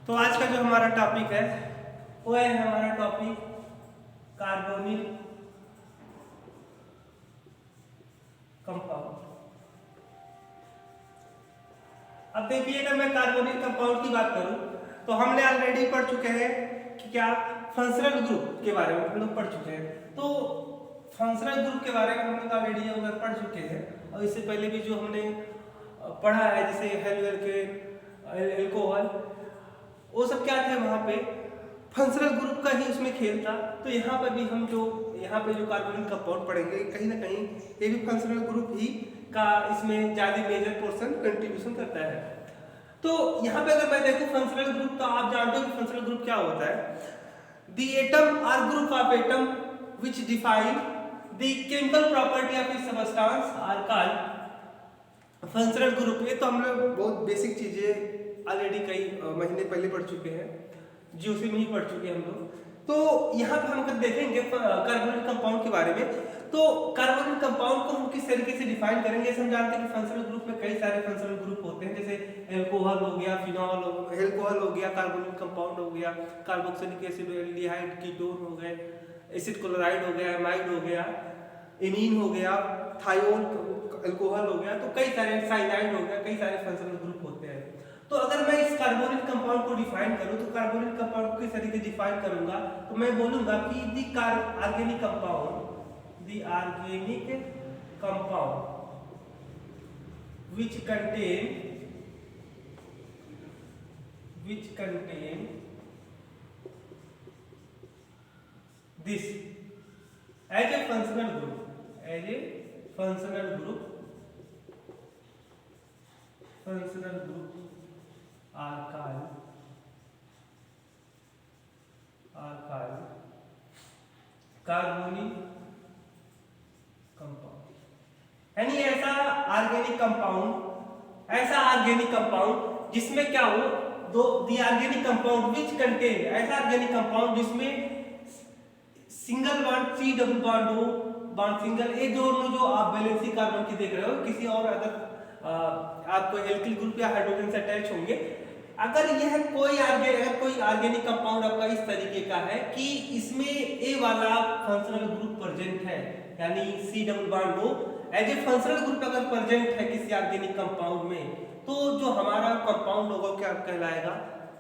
तो आज का जो हमारा टॉपिक है वो है हमारा टॉपिक कार्बोनिल कंपाउंड। अब देखिए, अगर मैं कार्बोनिल कंपाउंड की बात करूं तो हमने ऑलरेडी पढ़ चुके हैं कि क्या फंक्शनल ग्रुप के बारे में हम लोग पढ़ चुके हैं। तो फंक्शनल ग्रुप के बारे में हम लोग ऑलरेडी अगर पढ़ चुके हैं, और इससे पहले भी जो हमने पढ़ा है जैसे हेलोवेल के एल्कोहल, वो सब क्या थे वहाँ पे फंक्शनल ग्रुप का ही उसमें खेल था। तो यहाँ पर भी हम जो यहाँ पे जो कार्बोनिल कंपाउंड पढ़ेंगे कहीं ना कहीं ये भी फंक्शनल ग्रुप ही का इसमें ज़्यादा मेजर पोर्शन कंट्रीब्यूशन करता है। तो यहाँ पे अगर मैं देखूँ फंक्शनल ग्रुप, तो आप जानते हो कि फंक्शनल ग्रुप क्या होता है। The atom are group of atom which define the chemical property of a substance are called functional group. ये तो हम लोग बहुत बेसिक चीजें ऑलरेडी कई महीने पहले पढ़ चुके हैं, जीओसी में ही पढ़ चुके हैं हम लोग। तो यहाँ पे हम अगर देखेंगे कार्बोनिल कंपाउंड के बारे में, तो कार्बोनिल कंपाउंड को हम किस तरीके से डिफाइन करेंगे। हम जानते हैं कि फंक्शनल ग्रुप में कई सारे फंक्शनल ग्रुप होते हैं, जैसे एल्कोहल हो गया, फिनॉल हो, एल्कोहल हो गया, कार्बोनिल कंपाउंड हो गया, कार्बोक्सिलिक एसिड, एल्डिहाइड, कीटोन हो गए, एसिड क्लोराइड हो गया, एमाइड हो गया, एमीन हो गया, थायोल अल्कोहल हो गया। तो कई सारे साइनाइड हो गया, कई सारे फंक्शनल ग्रुप होते हैं। तो अगर मैं इस कार्बोनिल कंपाउंड को डिफाइन करूं तो कार्बोनिल कंपाउंड को किस तरीके से डिफाइन करूंगा, तो मैं बोलूंगा कि organic compound which contain this as a functional group are called carbonyl compound. यानी ऐसा ऑर्गेनिक कंपाउंड जिसमें क्या हो, the organic compound which contain, ऐसा ऑर्गेनिक कंपाउंड जिसमें single bond C double bond हो, बॉन्ड सिंगल, ये दोनों जो आप वैलेंसी कार्बन की देख रहे हो, किसी और अगर आपको एल्किल ग्रुप या हाइड्रोजन से अटैच होंगे। अगर यह कोई ऑर्गेनिक कंपाउंड आपका इस तरीके का है कि इसमें ए वाला फंक्शनल ग्रुप प्रेजेंट है, यानी सी डबल बॉन्ड हो, एज ए फंक्शनल ग्रुप अगर प्रेजेंट है किसी ऑर्गेनिक कंपाउंड में, तो जो हमारा कंपाउंड होगा क्या कहलाएगा,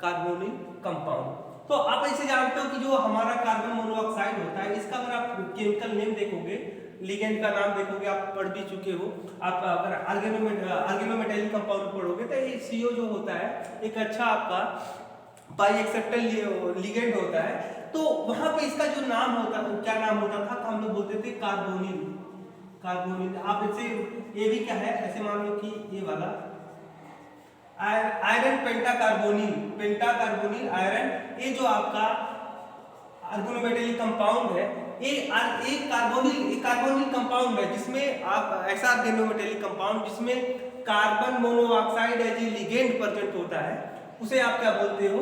कार्बोनिल कंपाउंड। तो आप ऐसे जानते हो कि जो हमारा कार्बन मोनोऑक्साइड होता है, इसका अगर आप केमिकल नेम देखोगे, लिगेंड का नाम देखोगे, आप पढ़ भी चुके हो। आप अगर ऑर्गेनोमेटाइलिक कंपाउंड पढ़ोगे तो ये CO जो होता है एक अच्छा आपका बाई एक्सेप्टर लिगेंड होता है। तो वहां पे इसका जो नाम होता है, क्या नाम होता था, तो हम लोग बोलते थे कार्बोनिल। आप इसे ये भी क्या है, ऐसे मान लो कि ये वाला आयरन पेंटाकार्बोनिल आयरन, ये जो आपका ऑर्गेनोमेटाइलिक कंपाउंड है, एक कार्बोनिल कंपाउंड है जिसमें आप ऐसा ऑर्गेनोमेटाइलिक कंपाउंड जिसमें carbon monoxide as a ligand present होता है, उसे आप क्या बोलते हो,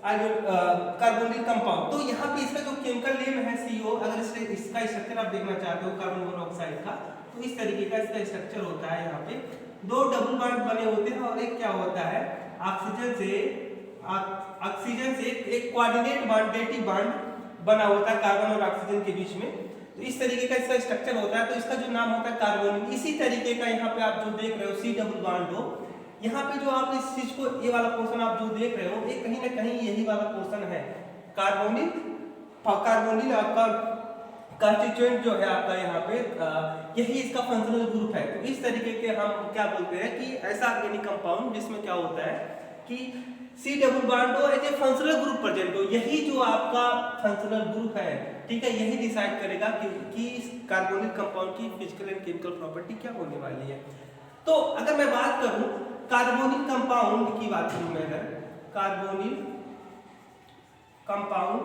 कार्बोनिल कंपाउंड। तो यहाँ पे इसका जो केमिकल नेम है CO, अगर इसका स्ट्रक्चर आप देखना चाहते हो कार्बन मोनोऑक्साइड का, तो इस तरीके का इसका स्ट्रक्चर होता है। यहाँ पे दो डबल बॉन्ड बने होते हैं और एक क्या होता है, ऑक्सीजन से एक कोऑर्डिनेट बॉन्ड, डेटिव बॉन्ड बना होता है कार्बन और ऑक्सीजन के बीच में। तो इस तरीके का इसका स्ट्रक्चर होता है, तो इसका जो नाम होता है कार्बोनिल। इसी तरीके का यहाँ पे आप जो देख रहे हो सी डबल बॉन्ड हो, यहाँ पे जो आप इस चीज को, ये वाला पोर्शन आप जो देख रहे हो, ये कहीं ना कहीं यही वाला पोर्शन है कार्बोनिल आपका कंस्टिट्यूएंट जो है आपका यहाँ पे, यही इसका फंक्शनल ग्रुप है। तो इस तरीके के हम क्या बोलते हैं कि ऐसा ऑर्गेनिक कंपाउंड जिसमें क्या होता है कि सी डबल बॉन्ड हो, as a functional group present हो, यही जो आपका फंक्शनल ग्रुप है, ठीक है, यही डिसाइड करेगा कि इस कार्बोनिल कंपाउंड की फिजिकल एंड केमिकल प्रॉपर्टी क्या होने वाली है। तो अगर मैं बात करूं कार्बोनिल कंपाउंड की बात करूं मैं, अगर carbonyl compound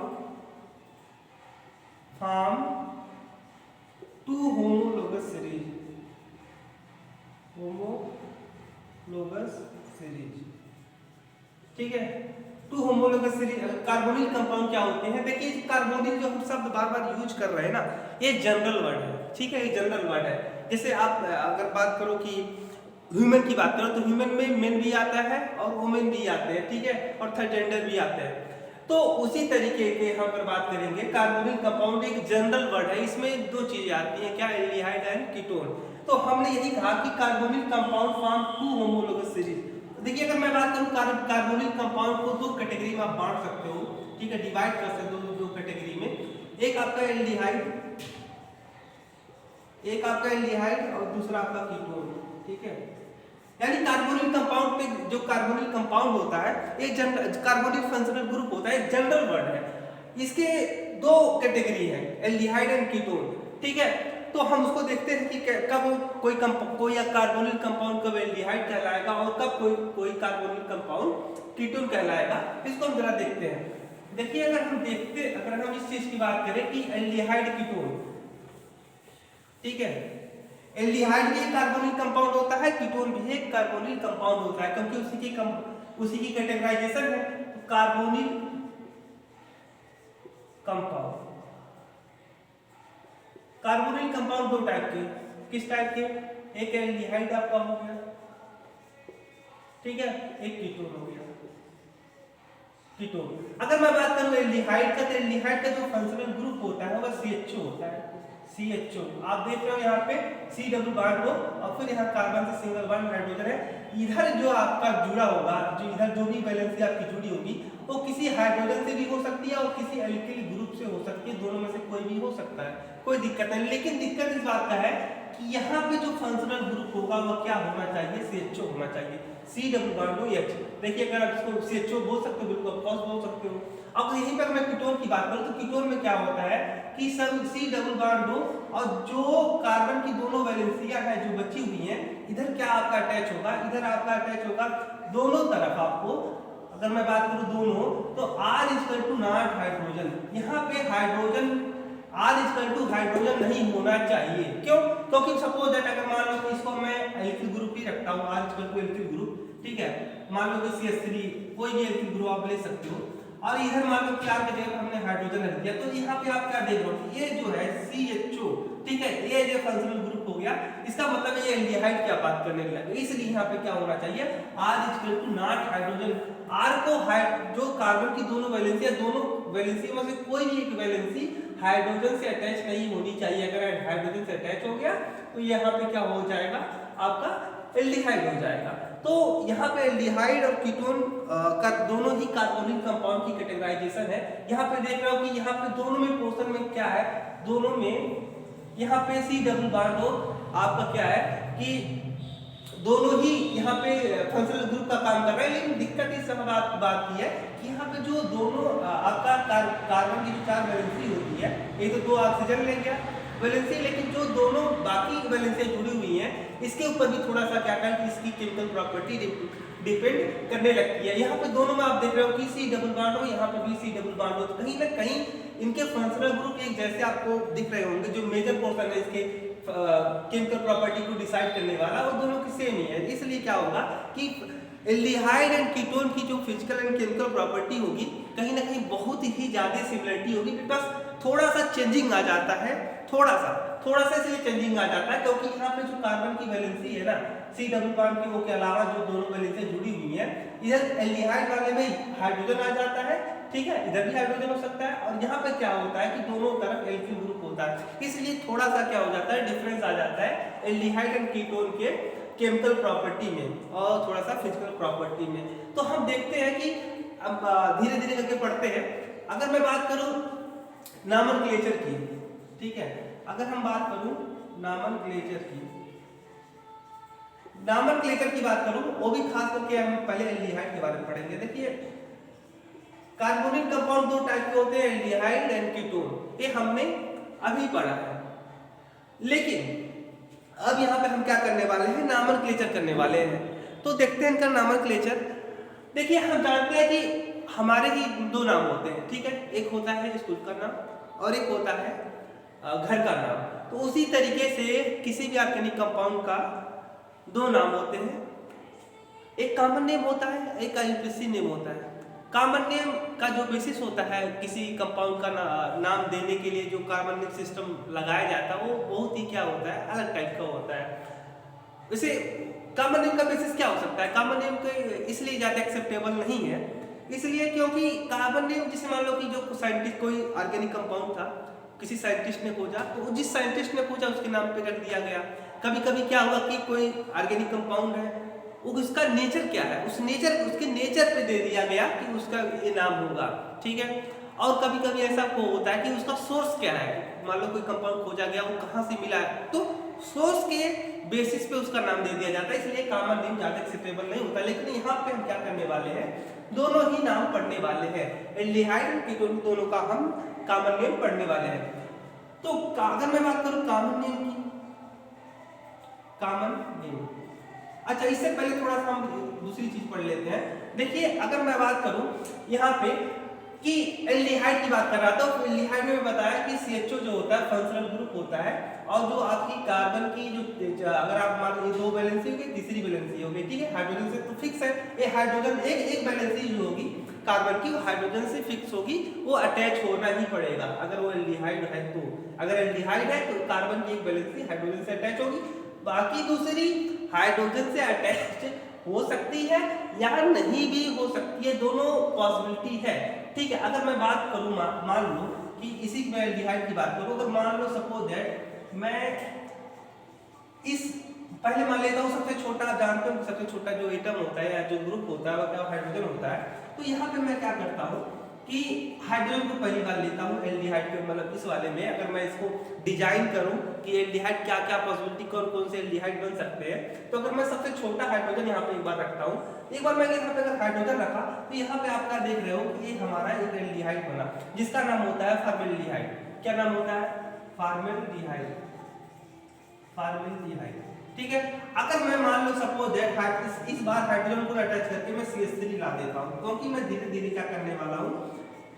form two homologous series, ठीक है, two homologous series. Carbonyl compound क्या होते हैं, देखिए कार्बोनिल जो हम शब्द बार बार यूज कर रहे हैं ना, ये जनरल वर्ड है, ठीक है, ये जनरल वर्ड है। जैसे आप अगर बात करो कि ह्यूमन की बात करो तो ह्यूमन में मेन भी आता है और वुमेन भी आते हैं, ठीक है, और थर्ड जेंडर भी आते हैं। तो उसी तरीके के यहाँ पर बात करेंगे। कार्बोनिल कंपाउंड एक जनरल वर्ड है, इसमें दो चीजें आती हैं, क्या, एल्डिहाइड एंड कीटोन। तो हमने यही कहा कि carbonyl compound form two homologous series. देखिए अगर मैं बात करूं कार्बोनिल कंपाउंड को दो कैटेगरी में आप बांट सकते हो, ठीक है, डिवाइड कर सकते हो दो कैटेगरी में। एक आपका एल्डिहाइड, एक आपका एल्डिहाइड और दूसरा आपका कीटोन, ठीक है। यानी कार्बोनिल कंपाउंड में जो कार्बोनिल कंपाउंड होता है एक जनरल कार्बोनिल फंक्शनल ग्रुप होता है, जनरल वर्ड है। इसके दो कैटेगरी है, एल्डिहाइड एंड कीटोन, ठीक है। तो हम उसको देखते हैं कि कब कोई कार्बोनिल कंपाउंड कब एल्डिहाइड कहलाएगा और कब कोई कार्बोनिल कंपाउंड कीटोन कहलाएगा, इसको हम जरा देखते हैं। देखिए अगर हम इस चीज की बात करें कि एल्डिहाइड कीटोन, ठीक है, एल्डिहाइड भी एक कार्बोनिल कंपाउंड होता है, कीटोन भी एक कार्बोनिल कंपाउंड होता है, क्योंकि उसी की कैटेगराइजेशन है। तो कार्बोनिल कंपाउंड, कार्बोनिल कंपाउंड दो टाइप के, किस टाइप के, एक एल्डिहाइड आपका हो गया, ठीक है, एक कीटोन हो गया, कीटोन। अगर मैं बात करूं एल्डिहाइड का, तो एल्डिहाइड का जो फंक्शनल ग्रुप होता है वह CHO होता है, CHO। आप देख रहे हो यहाँ पे C डबल बॉन्ड हो और फिर यहाँ कार्बन से सिंगल बॉन्ड हाइड्रोजन है। इधर जो आपका जुड़ा होगा, जो इधर जो भी वैलेंसी आपकी जुड़ी होगी वो किसी हाइड्रोजन से भी हो सकती है और किसी एल्किल ग्रुप से हो सकती है, दोनों में से कोई भी हो सकता है, कोई दिक्कत नहीं। लेकिन दिक्कत इस बात का है कि यहाँ पे जो फंक्शनल ग्रुप होगा वो क्या होना चाहिए, CHO होना चाहिए, C डबल बॉन्ड हो H। देखिए अगर आप इसको CHO बोल सकते हो, बिल्कुल ऑफकोर्स बोल सकते हो। अब यहीं पर मैं कीटोन की बात करूं तो कीटोन में क्या होता है कि सब C डबल बॉन्ड हो और जो कार्बन की दोनों वैलेंसियां हैं जो बची हुई हैं, इधर क्या आपका अटैच होगा, इधर आपका अटैच होगा, दोनों तरफ आपको अगर मैं बात करूं दोनों, तो R equal to not hydrogen. यहाँ पे hydrogen R equal to hydrogen नहीं होना चाहिए। क्यों? क्योंकि सपोज दैट अगर मान लो कि इसको मैं एल्किल ग्रुप ही रखता हूँ, R equal to alkyl group, ठीक है, मान लो कि CH3 कोई भी एल्किल ग्रुप आप ले सकते हो और इधर मान लो कि R के जगह हमने हाइड्रोजन रख दिया, तो यहाँ पे आप क्या देख रहे हो, ये जो है CHO, ठीक है, ये जो फंक्शनल ग्रुप हो गया, इसका मतलब ये एल्डिहाइड की बात करने लगे। इसलिए यहाँ पे क्या होना चाहिए, R equal to not hydrogen. R को जो कार्बन की दोनों वैलेंसी में से कोई भी एक वैलेंसी हाइड्रोजन से अटैच नहीं होनी चाहिए। अगर हाइड्रोजन से अटैच हो गया तो यहाँ पे क्या हो जाएगा, आपका एल्डिहाइड हो जाएगा। तो यहाँ पे एल्डिहाइड और कीटोन का दोनों ही कार्बोनिल कंपाउंड की कैटेगराइजेशन है। यहाँ पे देख रहा हूँ कि यहाँ पे दोनों में पोर्शन में क्या है, दोनों में यहाँ पे C डबल बॉन्ड हो आपका क्या है कि दोनों ही यहाँ पे फंक्शनल ग्रुप का काम कर रहे हैं। लेकिन दिक्कत इस बात की है कि यहाँ पे जो दोनों आपका कार्बन की जो 4 वैलेंसी होती है, एक तो 2 ऑक्सीजन ले गया वैलेंसी, लेकिन जो दोनों बाकी वैलेंसी जुड़ी हुई हैं इसके ऊपर भी थोड़ा सा क्या करें कि इसकी केमिकल प्रॉपर्टी डिपेंड करने लगती है। यहाँ पे दोनों में आप देख रहे हो कि C डबल बॉन्ड हो, यहाँ पे भी C डबल बॉन्ड हो, तो कहीं ना कहीं इनके फंक्शनल ग्रुप एक जैसे आपको दिख रहे होंगे। जो मेजर पोर्शन है इसके केमिकल प्रॉपर्टी को डिसाइड करने वाला वो दोनों की सेम ही है। इसलिए क्या होगा कि एल्डिहाइड एंड कीटोन की जो फिजिकल एंड केमिकल प्रॉपर्टी होगी कहीं ना कहीं बहुत ही ज्यादा सिमिलरिटी होगी, बस थोड़ा सा चेंजिंग आ जाता है, थोड़ा सा इसलिए चेंजिंग आ जाता है क्योंकि यहाँ पे जो कार्बन की वैलेंसी है ना C डबल बॉन्ड की, वो के अलावा जो दोनों वैलेंसी जुड़ी हुई है, इधर एल्डिहाइड वाले में हाइड्रोजन आ जाता है, ठीक है, इधर भी हाइड्रोजन हो सकता है, और यहाँ पे क्या होता है कि दोनों तरफ एल्किल ग्रुप होता है। इसलिए थोड़ा सा क्या हो जाता है, डिफरेंस आ जाता है एल्डिहाइड एंड कीटोन के केमिकल प्रॉपर्टी में और थोड़ा सा फिजिकल प्रॉपर्टी में। तो हम देखते हैं कि अब धीरे धीरे करके पढ़ते हैं। अगर मैं बात करूं नॉमेनक्लेचर की, ठीक है, अगर हम बात करूं नॉमेनक्लेचर की बात करूं, वो भी खास करके हम पहले एल्डिहाइड के बारे में पढ़ेंगे। देखिए कार्बोनिल कंपाउंड दो टाइप के होते हैं, एल्डिहाइड एंड कीटोन, ये हमने अभी पढ़ा है। लेकिन अब यहाँ पे हम क्या करने वाले हैं, नॉमेनक्लेचर करने वाले हैं। तो देखते हैं इनका नॉमेनक्लेचर। देखिए हम जानते हैं कि हमारे ही 2 नाम होते हैं, ठीक है, एक होता है स्कूल का नाम और एक होता है घर का नाम। तो उसी तरीके से किसी भी ऑर्गेनिक कंपाउंड का 2 नाम होते हैं, एक कॉमन नेम होता है, एक इंप्लिसिट नेम होता है। कॉमन नेम का जो बेसिस होता है किसी कंपाउंड का नाम देने के लिए जो कॉमन नेम सिस्टम लगाया जाता है वो बहुत ही क्या होता है, अलग टाइप का होता है। वैसे कॉमन नेम का बेसिस क्या हो सकता है? कॉमन नेम के इसलिए ज़्यादा एक्सेप्टेबल नहीं है, इसलिए क्योंकि कॉमन नेम जैसे मान लो कि जो साइंटिस्ट कोई ऑर्गेनिक कंपाउंड था, किसी साइंटिस्ट ने खोजा, तो जिस साइंटिस्ट ने खोजा उसके नाम पे रख दिया गया। कभी कभी क्या हुआ कि कोई ऑर्गेनिक कंपाउंड है, उसका नेचर क्या है, उसके नेचर पे दे दिया गया कि उसका ये नाम होगा, ठीक है। और कभी कभी ऐसा होता है कि उसका सोर्स क्या है, मान लो कोई कंपाउंड खोजा गया, वो कहाँ से मिला है, तो सोर्स के बेसिस पे उसका नाम दे दिया जाता है, इसलिए कॉमन नेम ज्यादा एक्सेप्टेबल नहीं होता। लेकिन यहाँ पे हम क्या करने वाले हैं, दोनों ही नाम पढ़ने वाले हैं, एल्डिहाइड और कीटोन दोनों का हम कॉमन नेम पढ़ने वाले हैं। तो अगर मैं बात करूं कॉमन नेम की, कॉमन नेम, अच्छा इससे पहले थोड़ा सा हम दूसरी चीज पढ़ लेते हैं। देखिए अगर मैं बात करूं यहाँ पे कि एल्डिहाइड की बात कर रहा था, तो एल्डिहाइड में बताया कि CHO जो होता है फंक्शनल ग्रुप होता है, और जो आपकी कार्बन की जो अगर आप मान लीजिए 2 वैलेंसी होगी, तीसरी वैलेंसी होगी, ठीक है, हाइड्रोजन से तो फिक्स है, ये हाइड्रोजन एक वैलेंसी जो होगी कार्बन की वो हाइड्रोजन से फिक्स होगी, वो अटैच होना ही पड़ेगा अगर वो एल्डिहाइड है तो। अगर एल्डिहाइड है तो कार्बन की एक वैलेंसी हाइड्रोजन से अटैच होगी, बाकी दूसरी हाइड्रोजन से अटैच हो सकती है या नहीं भी हो सकती है, दोनों पॉसिबिलिटी है, ठीक है। अगर मैं बात करूं मान लो कि इसी में एल्डिहाइड की बात करूं, अगर मान लो सपोज दैट मैं इस पहले मान लेता हूं सबसे छोटा, जानते हो सबसे छोटा जो एटम होता है या जो ग्रुप होता है वो क्या हाइड्रोजन होता है। तो यहाँ पे मैं क्या करता हूँ कि हाइड्रोजन को पहली बार लेता हूँ एल्डिहाइड के, मतलब इस वाले में अगर मैं इसको डिजाइन करूँ कि एल्डिहाइड क्या क्या पॉसिबिलिटी कौन कौन से एल्डिहाइड बन सकते हैं, तो अगर मैं सबसे छोटा हाइड्रोजन यहाँ पे एक बार रखता हूँ, एक बार मैं यहाँ पे अगर हाइड्रोजन रखा तो यहाँ पे आप क्या देख रहे हो कि ये हमारा एक एल्डिहाइड बना जिसका नाम होता है फॉर्मेल्डिहाइड। क्या नाम होता है? फॉर्मेल्डिहाइड, फॉर्मेल्डिहाइड, ठीक है। अगर मैं मान लो सपोज दैट इस बार हाइड्रोजन को अटैच करके मैं CH3 ला देता हूं, क्योंकि मैं धीरे धीरे क्या करने वाला हूं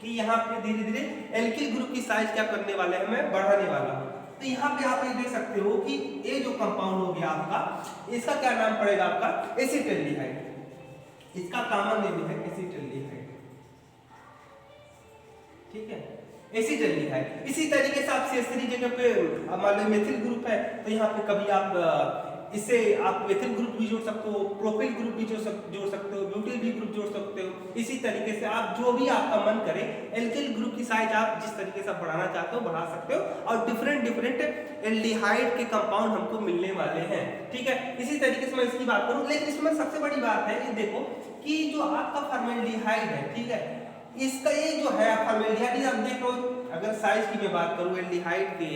कि यहाँ पे धीरे धीरे एल्किल ग्रुप की साइज क्या करने वाले हैं, मैं बढ़ाने वाला हूं। तो यहाँ पे आप ये देख सकते हो कि ये जो कंपाउंड हो गया आपका, इसका क्या नाम पड़ेगा आपका? एसिटाल्डिहाइड, इसका कॉमन नेम है एसिटाल्डिहाइड, ठीक है, एसिटाल्डिहाइड। इसी तरीके से आप CH3 जगह पे मान लो मेथिल ग्रुप है, तो यहाँ पे कभी आप इससे आप मेथिल ग्रुप भी जोड़ सकते हो, प्रोपिल ग्रुप भी जोड़ सकते हो, ब्यूटिल भी ग्रुप जोड़ सकते हो। इसी तरीके से आप जो भी आपका मन करे एल्किल ग्रुप की साइज आप जिस तरीके से बढ़ाना चाहते हो बढ़ा सकते हो, और डिफरेंट एल्डिहाइड के कंपाउंड हमको मिलने वाले हैं, ठीक है। इसी तरीके से मैं इसकी बात करूं, लेकिन इसमें सबसे बड़ी बात है कि देखो कि जो आपका फॉर्मेल्डिहाइड है, ठीक है, इसका ये जो है फॉर्मेल्डिहाइड, आप देखो अगर साइज की मैं बात करूं एल्डिहाइड के,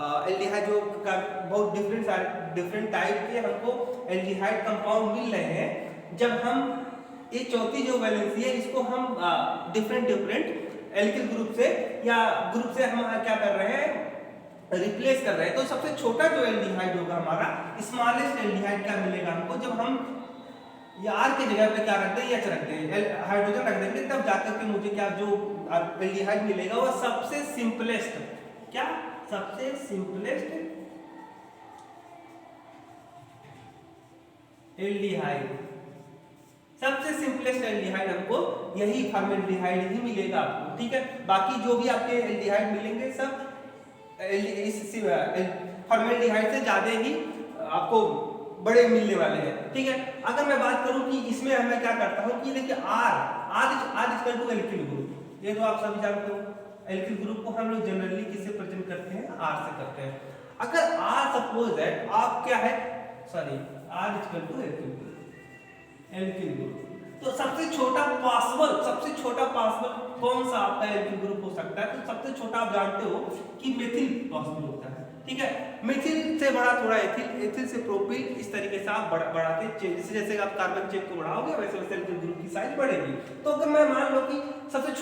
एल्डिहाइड जो बहुत डिफरेंट टाइप के हमको एल्डिहाइड कंपाउंड मिल रहे हैं, जब हम ये चौथी जो वैलेंसी है इसको हम डिफरेंट एल्किल ग्रुप से या ग्रुप से हम क्या कर रहे हैं, रिप्लेस कर रहे हैं। तो सबसे छोटा जो एल्डिहाइड होगा हमारा, स्मॉलेस्ट एल्डिहाइड क्या मिलेगा हमको, जब हम या R के जगह पे क्या रखते हैं, H रखते हैं, हाइड्रोजन रख देंगे, तब जाकर के मुझे क्या जो एल्डिहाइड मिलेगा वो सबसे सिंपलेस्ट, क्या सबसे सिंपलेस्ट एल्डिहाइड, सबसे सिंपलेस्ट एल्डिहाइड हमको यही फॉर्मेल्डिहाइड ही मिलेगा आपको, ठीक है। बाकी जो भी आपके एल्डिहाइड मिलेंगे सब इस फॉर्मेल्डिहाइड से ज्यादा ही आपको बड़े मिलने वाले हैं, ठीक है। अगर मैं बात करूं कि इसमें मैं क्या करता हूं कि देखिए R equal to alkyl group, ये तो आप सभी जानते हो। एल्किल ग्रुप को हम लोग जनरली किससे प्रेजेंट करते हैं? R से करते हैं। अगर R सपोज है आप क्या है, sorry R equal to alkyl group, तो सबसे छोटा पॉसिबल कौन सा आपका एल्किल ग्रुप हो सकता है? तो सबसे छोटा आप जानते हो कि मेथिल पॉसिबल होता है, ठीक है। मेथिल से बड़ा थोड़ा एथिल से प्रोपिल, इस तरीके से आप बढ़ाते जैसे आप कार्बन चेन को बढ़ाओगे वैसे वैसे एल्किल ग्रुप की साइज बढ़ेगी। तो अगर मैं मान लो कि सबसे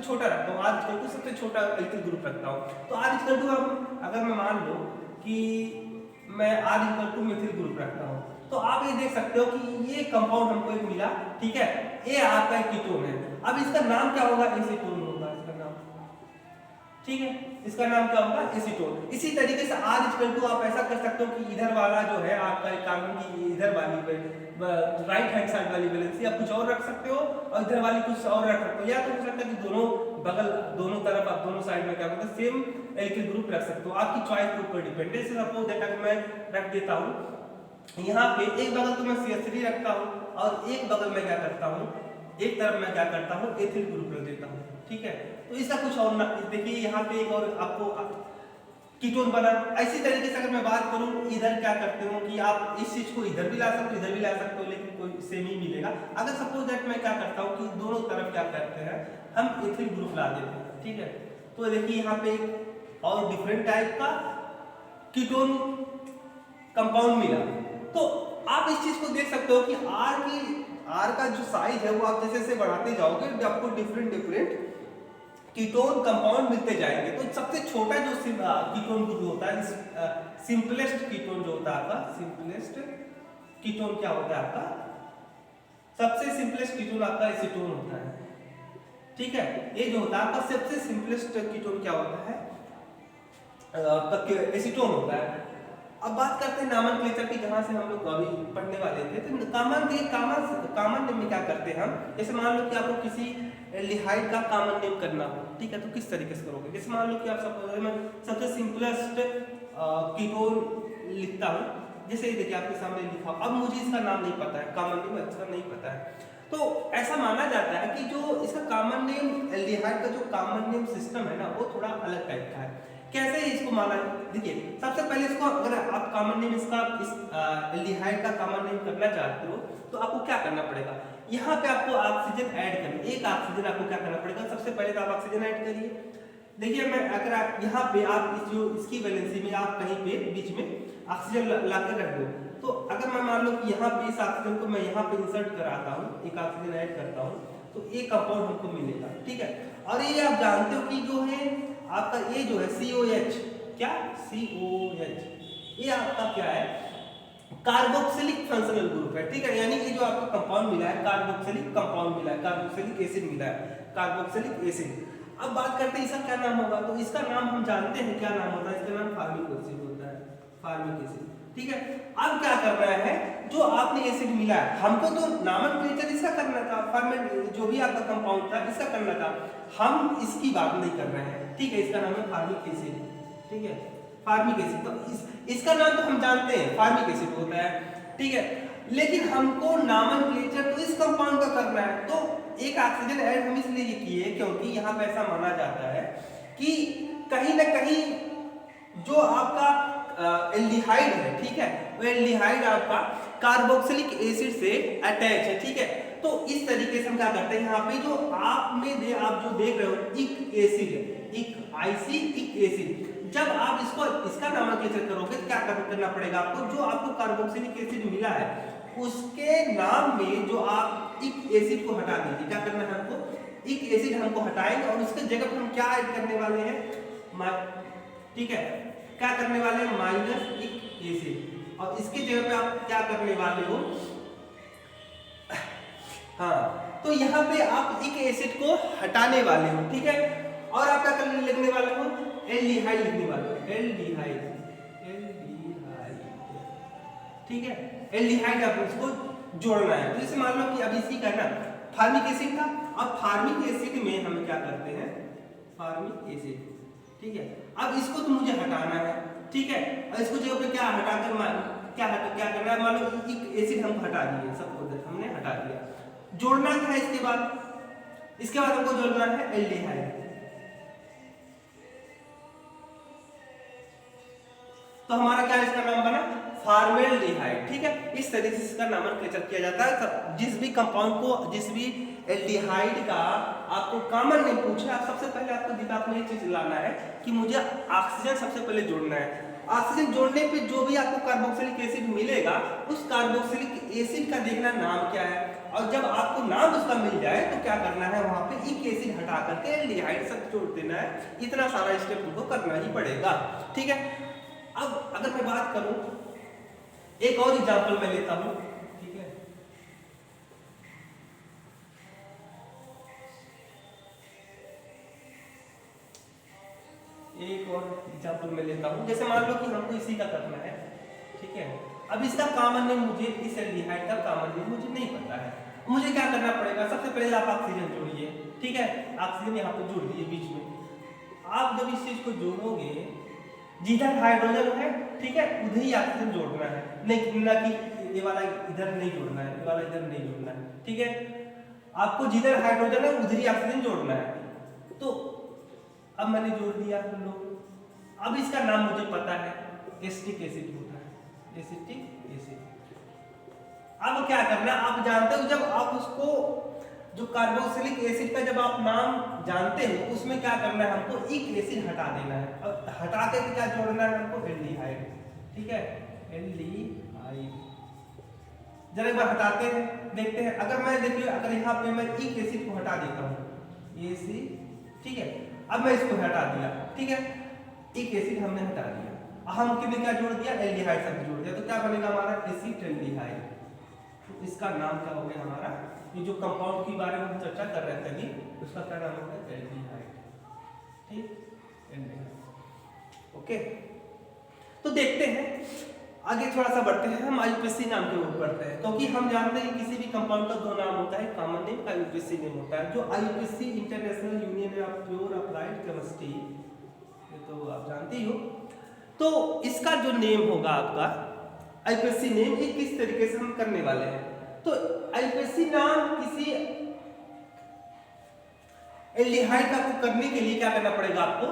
छोटा रखता हूँ, आज को सबसे छोटा एल्किल ग्रुप रखता हूँ, तो आज इक्वल टू अगर मैं मान लो कि मैं आज इक्वल टू मेथिल ग्रुप रखता हूँ, तो आप ये देख सकते हो कि ये कंपाउंड हमको एक मिला, ठीक है, ये आपका एक कीटोन है। अब इसका नाम क्या होगा? एसीटोन होगा इसका नाम, ठीक है, इसका नाम क्या होगा? एसीटोन। इसी तरीके से R इक्वल टू आप ऐसा कर सकते हो कि इधर वाला जो है आपका कार्बन की इधर वाली राइट हैंड साइड वाली वैलेंसी आप कुछ और रख सकते हो और इधर वाली कुछ और रख सकते हो, या तो हो सकता है कि दोनों तरफ आप दोनों साइड में क्या करते हैं सेम एल्किल ग्रुप रख सकते हो, आपकी चॉइस के ऊपर डिपेंड है। सपोज दैट अगर मैं रख देता हूं यहाँ पे एक बगल तो मैं CH3 रखता हूँ और एक बगल में क्या करता हूँ, एक तरफ मैं क्या करता हूँ एथिल ग्रुप रख देता हूँ। ठीक है, तो इसका कुछ और ना, देखिए यहाँ पे एक और आपको कीटोन बना। इसी तरीके से अगर मैं बात करूँ इधर क्या करते हो कि आप इस चीज को इधर भी ला सकते हो, इधर भी ला सकते हो, लेकिन कोई सेम ही मिलेगा। अगर सपोज दैट मैं क्या करता हूँ कि दोनों तरफ क्या करते हैं हम एथिल ग्रुप ला देते हैं। ठीक है, तो देखिए यहाँ पे एक और डिफरेंट टाइप का कीटोन कंपाउंड मिला। तो आप इस चीज को देख सकते हो कि आर का जो साइज है वो आप जैसे जैसे बढ़ाते जाओगे आपको डिफरेंट डिफरेंट कीटोन कंपाउंड मिलते जाएंगे। तो सबसे छोटा जो कीटोन ग्रुप होता है, सिंपलेस्ट कीटोन जो होता है आपका, सिंपलेस्ट कीटोन क्या होता है आपका, सबसे सिंपलेस्ट कीटोन आपका एसीटोन होता है। ठीक है, ये जो होता है आपका सबसे सिंपलेस्ट कीटोन क्या होता है, एसीटोन होता है। अब बात करते हैं नॉमेनक्लेचर की, जहां से हम लोग अभी पढ़ने वाले थे। तो कॉमन नेम में क्या करते हैं हम, जैसे मान लो कि आपको किसी एल्डिहाइड का कॉमन नेम करना हो, ठीक है, तो किस तरीके से करोगे। जैसे मान लो कि आप मैं सबसे सिंपलेस्ट कीटोन लिखता हूँ, जैसे ये देखिए आपके सामने लिखा। अब मुझे इसका नाम नहीं पता है, कॉमन नेम अच्छा नहीं पता है, तो ऐसा माना जाता है कि जो इसका कॉमन नेम एल्डिहाइड का जो कॉमन नेम सिस्टम है ना, वो थोड़ा अलग टाइप का है। कैसे इसको माना है, देखिए सबसे पहले इसको अगर आप कॉमन नेम इसका इस एल्डिहाइड का कॉमन नेम करना चाहते हो तो आपको क्या करना पड़ेगा, यहाँ पे आपको ऑक्सीजन ऐड करना, एक ऑक्सीजन आपको क्या करना पड़ेगा, सबसे पहले तो आप ऑक्सीजन ऐड करिए। देखिए मैं अगर आप यहाँ पे आप इस जो इसकी वैलेंसी में आप कहीं पे बीच में ऑक्सीजन ला के रख दो, तो अगर मैं मान लो कि यहाँ पे इस ऑक्सीजन को मैं यहाँ पे इंसर्ट कराता हूँ, एक ऑक्सीजन ऐड करता हूँ, तो एक कंपाउंड हमको मिलेगा। ठीक है, और ये आप जानते हो कि जो है आपका ये जो है COH, क्या COH, ये आपका क्या है, कार्बोक्सिलिक फंक्शनल ग्रुप है। ठीक है, यानी ये जो आपको कंपाउंड मिला है कार्बोक्सिलिक कंपाउंड मिला है, कार्बोक्सिलिक एसिड मिला है, कार्बोक्सिलिक एसिड। अब बात करते हैं इसका क्या नाम होगा, तो इसका नाम हम जानते हैं क्या नाम होता है, इसका नाम फार्मिक एसिड होता है, फार्मिक एसिड। ठीक है, अब क्या करना है, जो आपने एसिड मिला है, हमको तो नॉमेनक्लेचर इसका करना था, फॉर्मेट जो भी आपका कंपाउंड था इसका करना था, हम इसकी बात नहीं कर रहे हैं। ठीक है, इसका नाम है फार्मिक एसिड। ठीक है, फार्मिक एसिड, तो इसका नाम तो हम जानते हैं फार्मिक एसिड होता है। ठीक है, लेकिन हमको नॉमेनक्लेचर तो इस कंपाउंड का करना है, तो एक ऑक्सीजन ऐड हम इसलिए किए क्योंकि यहाँ पे ऐसा माना जाता है कि कहीं ना कहीं जो आपका एल्डिहाइड है, ठीक है, वो एल्डिहाइड आपका कार्बोक्सिलिक एसिड से अटैच है। ठीक है, तो इस तरीके से हम क्या करते हैं, यहाँ पे जो आप जो देख रहे हो इक एसिड है, इक आईसी इक एसिड, जब आप इसका नॉमेनक्लेचर करोगे तो क्या करना पड़ेगा आपको, जो आपको कार्बोक्सिलिक एसिड मिला है उसके नाम में जो आप इक एसिड को हटा दीजिए। क्या करना है हमको, इक एसिड हमको हटाएंगे और उसके जगह पर हम क्या ऐड करने वाले हैं, ठीक है, क्या करने वाले हैं, माइनस इक एसिड, और इसके जगह पे आप क्या करने वाले हो, हाँ, तो यहाँ पे आप इक एसिड को हटाने वाले हो। ठीक है, और आप क्या करने लिखने वाले हो, एल्डिहाइड लिखने वाले हो, एल्डिहाइड, ठीक है, एल्डिहाइड आप उसको जोड़ना है। तो जैसे मान लो कि अब इसी का ना फार्मिक एसिड था, अब फार्मिक एसिड में हम क्या करते हैं, फार्मिक एसिड, ठीक है, अब इसको तो मुझे हटाना है। ठीक है, और इसको जगह पे क्या हटाकर क्या करना है, मान लो एक एसिड हम हटा दिए, सब हमने हटा दिया, जोड़ना क्या है इसके बाद हमको जोड़ना है एल्डिहाइड। तो हमारा क्या इसका नाम बना, फॉर्मेल्डिहाइड। ठीक है, इस तरीके से इसका नॉमेनक्लेचर किया जाता है। जिस भी कंपाउंड को, जिस भी एल्डिहाइड का आपको कॉमन नेम पूछे, आप सबसे पहले आपको दिमाग में ये चीज लाना है कि मुझे ऑक्सीजन सबसे पहले जोड़ना है। ऑक्सीजन जोड़ने पे जो भी आपको कार्बोक्सिलिक एसिड मिलेगा, उस कार्बोक्सिलिक एसिड का देखना नाम क्या है, और जब आपको नाम उसका मिल जाए तो क्या करना है, वहां पे इक एसिड हटा करके एल्डिहाइड सब जोड़ देना है। इतना सारा स्टेप उनको करना ही पड़ेगा। ठीक है, अब अगर मैं बात करूं, एक और एग्जांपल मैं लेता हूं। ठीक है, एक और एग्जांपल मैं लेता हूं, जैसे मान लो कि हमको इसी का करना है। ठीक है, अब इसका कॉमन नेम मुझे, इस एल्डिहाइड का कॉमन नेम मुझे नहीं पता है, मुझे क्या करना पड़ेगा, सबसे पहले आप ऑक्सीजन जोड़िए। ठीक है, ऑक्सीजन यहाँ पे जोड़ दिए बीच में। आप जब इस चीज को जोड़ोगे, जिधर हाइड्रोजन है, ठीक है, उधर ही ऑक्सीजन जोड़ना है, नहीं ना कि ये वाला इधर नहीं जोड़ना है, ये वाला इधर नहीं जोड़ना है, ठीक है। आपको जिधर हाइड्रोजन है उधर ही ऑक्सीजन जोड़ना है। तो अब मैंने जोड़ दिया हम लोग। अब इसका नाम मुझे पता है, एसिटिक एसिड होता है, एसिटिक एसिड। अब क्या करना, आप जानते हो जब आप उसको जो कार्बोक्सिलिक एसिड का जब आप नाम जानते हो उसमें क्या करना है, हमको एक एसिड हटा देना है। अब हटा के क्या जोड़ना है हमको, एल्डिहाइड, ठीक है, एल्डिहाइड। जरा एक बार हटाते हैं, देखते हैं। अगर मैं देखिए, अगर यहाँ पे मैं एक एसिड को हटा देता हूँ, एसिड, ठीक है, अब मैं इसको हटा दिया, ठीक है, एक एसिड हमने हटा दिया, हम कितने क्या जोड़ दिया, एल्डिहाइड सब जोड़ दिया, तो क्या बनेगा हमारा, एसिटेल्डिहाइड। तो इसका नाम क्या हो गया हमारा, ये जो कंपाउंड के बारे में हम चर्चा कर रहे थे अभी, उसका क्या नाम होगा, एल्डिहाइड, ठीक, एल्डिहाइड। ओके, तो देखते हैं आगे, थोड़ा सा बढ़ते हैं, हम आईयूपीएसी नाम के ऊपर बढ़ते हैं, क्योंकि हम जानते हैं किसी भी कंपाउंड का दो नाम होता है, कॉमन नेम, आईयूपीएसी नेम होता है। जो IUPAC international union of pure applied chemistry, ये तो आप जानते ही हो। तो इसका जो नेम होगा आपका आईयूपीएसी नेम, ये किस तरीके से हम करने वाले हैं। तो आईयूपीएसी नाम किसी एल्डिहाइड का करने के लिए क्या करना पड़ेगा आपको,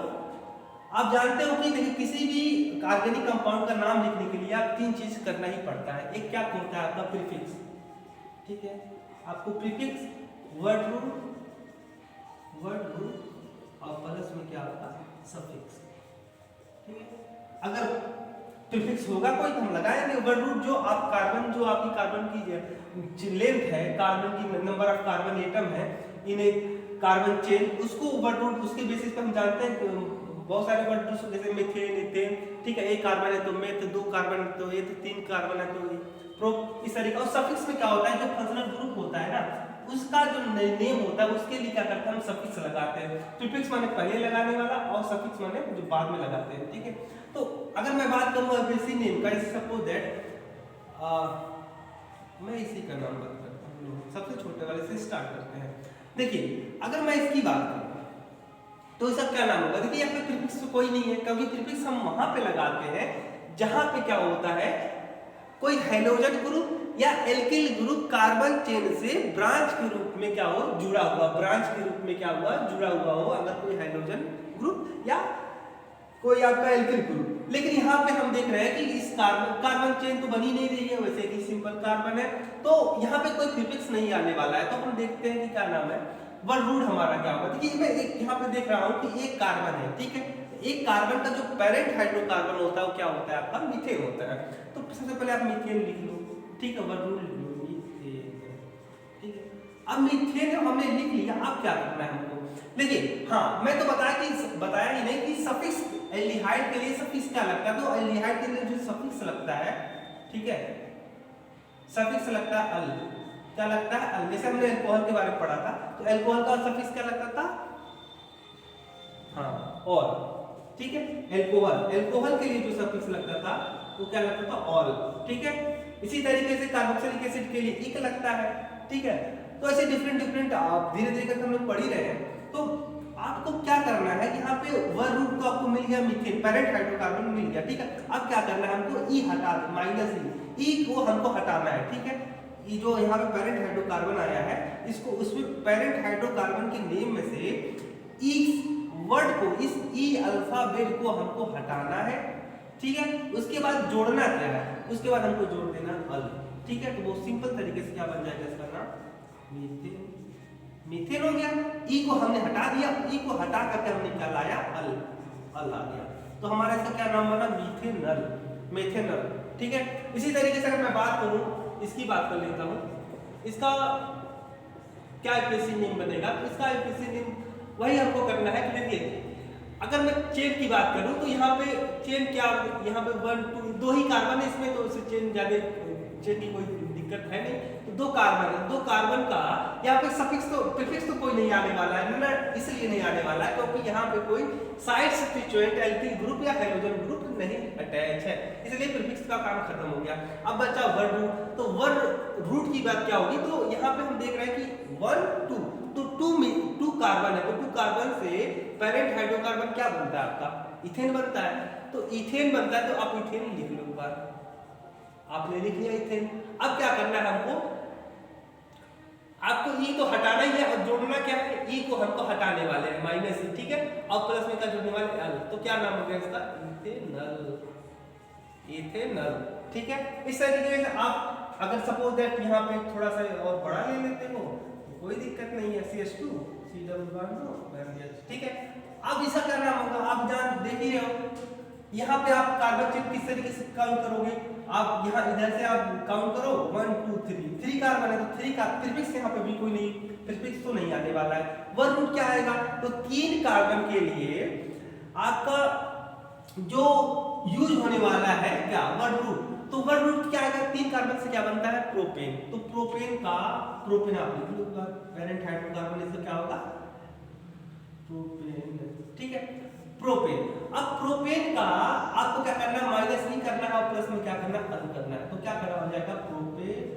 आप जानते हो कि देखिए किसी भी ऑर्गेनिक कंपाउंड का नाम लिखने के लिए आप तीन चीज करना ही पड़ता है। एक क्या होता है आपका, प्रीफिक्स, ठीक है, आपको प्रीफिक्स, वर्ड रूट और प्लस में क्या होता है, सफिक्स, ठीक है। अगर प्रीफिक्स होगा कोई तो हम लगाएंगे, वर्ड रूट जो आप कार्बन, जो आपकी कार्बन की लेंथ है, कार्बन की नंबर ऑफ कार्बन एटम है इन एक कार्बन चेन, उसको वर्ड रूट, उसके बेसिस पर हम जानते हैं कि बहुत सारे वर्ड रूट जैसे मीथेन, इथेन, ठीक है, एक कार्बन है तो मेथ, दो कार्बन है तो ये, तो तीन कार्बन है तो प्रो, इस तरीके। और सफिक्स में क्या होता है, जो फंक्शनल ग्रुप होता है ना, उसका जो नेम होता है उसके लिए क्या करते हैं, हम सफिक्स लगाते हैं। प्रीफिक्स माने पहले लगाने वाला और सफिक्स माने जो बाद में लगाते हैं, ठीक है। तो अगर मैं बात करूं आईयूपीएसी नेम का, सपोज दैट मैं इसी का नाम बात करता हूं, सबसे छोटे वाले से स्टार्ट करते हैं। देखिए अगर मैं इसकी बात करूं तो इसका क्या नाम होगा, देखिए यहाँ पे प्रीफिक्स तो कोई नहीं है, क्योंकि प्रीफिक्स हम वहां पे लगाते हैं जहां पे क्या होता है, कोई हाइड्रोजन ग्रुप या एल्किल ग्रुप कार्बन चेन से ब्रांच के रूप में क्या हो, जुड़ा हुआ, ब्रांच के रूप में क्या हुआ, जुड़ा हुआ हो, अगर कोई हाइड्रोजन ग्रुप या कोई आपका एल्किल ग्रुप। लेकिन यहाँ पे हम देख रहे हैं कि इस कार्बन चेन तो बनी नहीं रही है, वैसे कि सिंपल कार्बन है, तो यहाँ पे कोई प्रीफिक्स नहीं आने वाला है। तो हम देखते हैं कि क्या नाम है, वर्ड रूट हमारा क्या होगा। देखिए मैं एक यहाँ पे देख रहा हूँ कि एक कार्बन है, ठीक है, एक कार्बन का जो पेरेंट हाइड्रोकार्बन होता है वो क्या होता है आपका, मीथेन होता है। तो सबसे पहले आप मीथेन लिख लो, ठीक है, वर्ड रूट लिख लो मीथेन, ठीक है। अब मीथेन हमने लिख लिया, अब क्या करना है हमको, देखिए हाँ मैं तो बताया ही नहीं कि सफिक्स एल्डिहाइड के लिए सफिक्स क्या लगता है। तो एल्डिहाइड के लिए जो सफिक्स लगता है, ठीक है, सफिक्स लगता है अल, क्या लगता है अल। जैसे हमने अल्कोहल के बारे में पढ़ा था, तो अल्कोहल का सफिक्स क्या लगता था, हाँ और, ठीक है, अल्कोहल के लिए जो सफिक्स लगता था वो क्या लगता था, ऑल, ठीक है। इसी तरीके से कार्बोक्सिलिक एसिड के लिए इक लगता है, ठीक है। तो ऐसे डिफरेंट आप धीरे धीरे करके हम लोग पढ़ ही रहे हैं। तो आपको क्या करना है, यहाँ पे वर्ड रूट तो आपको मिल गया, मीथेन पेरेंट हाइड्रोकार्बन मिल गया, ठीक है। अब क्या करना है हमको, ई हटा, माइनस ई को हमको हटाना है, ठीक है। ये जो यहाँ पे पेरेंट हाइड्रोकार्बन आया है, इसको उसमें पेरेंट हाइड्रोकार्बन के नेम में से ई वर्ड को, इस ई अल्फाबेट को हमको हटाना है, ठीक है। उसके बाद जोड़ना क्या है, उसके बाद हमको जोड़ देना अल, ठीक है। तो वो सिंपल तरीके से क्या बन जाएगा इसका नाम, मीथेन, मीथेन हो गया। ई को हमने हटा दिया, ई को हटा करके हमने क्या लाया, अल, अल आ गया। तो हमारा इसका क्या नाम बना, मीथेनल, मेथेनल, ठीक है। इसी तरीके से अगर मैं बात करूं, इसकी बात कर लेता हूं, इसका क्या आईयूपीएसी नेम बनेगा। तो इसका आईयूपीएसी नेम वही हमको करना है कि देखिए अगर मैं चेन की बात करूं तो यहाँ पे चेन क्या, यहाँ पे 1 2 दो ही कार्बन है इसमें, तो इससे चेन ज्यादा चेन की कोई दिक्कत है नहीं। तो दो कार्बन है, दो कार्बन का यहाँ पे सफिक्स तो प्रीफिक्स तो कोई नहीं आने वाला है ना, इसलिए नहीं आने वाला है क्योंकि यहाँ पे कोई साइड सब्स्टिट्यूएंट एल्किल ग्रुप या हाइड्रोजन ग्रुप नहीं अटैच है, इसलिए प्रीफिक्स का काम खत्म हो गया। अब बचा वर्ड रूट। तो वर्ड रूट की बात क्या होगी, तो यहाँ पे हम देख रहे हैं कि 1 2, तो 2 कार्बन है, तो 2 कार्बन से पेरेंट हाइड्रोकार्बन क्या बनता है आपका, इथेन बनता है, तो इथेन बनता है, तो आप इथेन लिख लो एक बार, आपने लिख लिया इथेन। अब क्या करना है हमको, आपको ई तो हटाना ही है और जोड़ना क्या है, ई को हमको हटाने वाले हैं माइनस ई, ठीक है, और प्लस में क्या जोड़ने वाले एल, तो क्या नाम हो गया इसका, इथेनल, इथेनल, ठीक है। इस तरीके से आप अगर सपोज दैट यहाँ पे थोड़ा सा और बड़ा ले लेते हो तो कोई दिक्कत नहीं है, CH2 C डबल बॉन्ड, ठीक है। अब इसका क्या नाम होगा, आप जान देख ही रहे हो, यहाँ पे आप कार्बन चेन किस तरीके से काउंट करोगे, आप यहाँ इधर से आप काउंट करो 1 2 3, 3 कार्बन है तो 3 का प्रीफिक्स यहाँ पे भी कोई नहीं, प्रीफिक्स तो नहीं आने वाला है। वन रूट क्या आएगा, तो 3 कार्बन के लिए आपका जो यूज होने वाला है क्या, वन रूट, तो वन रूट क्या आएगा, 3 कार्बन से क्या बनता है, प्रोपेन, तो प्रोपेन का, प्रोपेन आप लिख लो, पैरेंट हाइड्रोकार्बन इसका क्या होगा, प्रोपेन, ठीक है, प्रोपेन। अब प्रोपेन का आपको क्या करना है, माइनस नहीं करना है और प्लस में क्या करना है, अन करना है, तो क्या करना हो जाएगा, प्रोपेन,